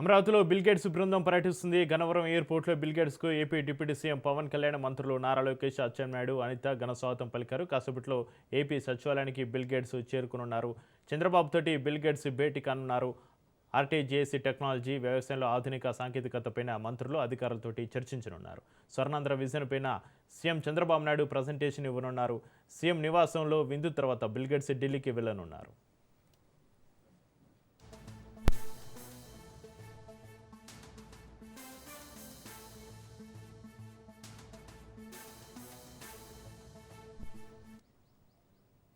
అమరావతిలో బిల్గేట్స్ బృందం పర్యటిస్తుంది. గన్నవరం ఎయిర్పోర్ట్లో బిల్గేట్స్కు AP deputy CM Pawan Kalyan, మంత్రులు నారా లోకేష్, అచ్చెన్నాయుడు, అనిత ఘన స్వాగతం పలికారు. కాసేపట్లో ఏపీ సచివాలయానికి బిల్గేట్స్ చేరుకునున్నారు. చంద్రబాబుతోటి బిల్గేట్స్ భేటీ కానున్నారు. ఆర్టీజీఎస్సీ టెక్నాలజీ, వ్యవసాయంలో ఆధునిక సాంకేతికతపైన మంత్రులు అధికారులతోటి చర్చించనున్నారు. స్వర్ణాంధ్ర విజన్ పైన సీఎం చంద్రబాబు నాయుడు ప్రజెంటేషన్ ఇవ్వనున్నారు. సీఎం నివాసంలో విందు తర్వాత బిల్గేట్స్ ఢిల్లీకి వెళ్లనున్నారు.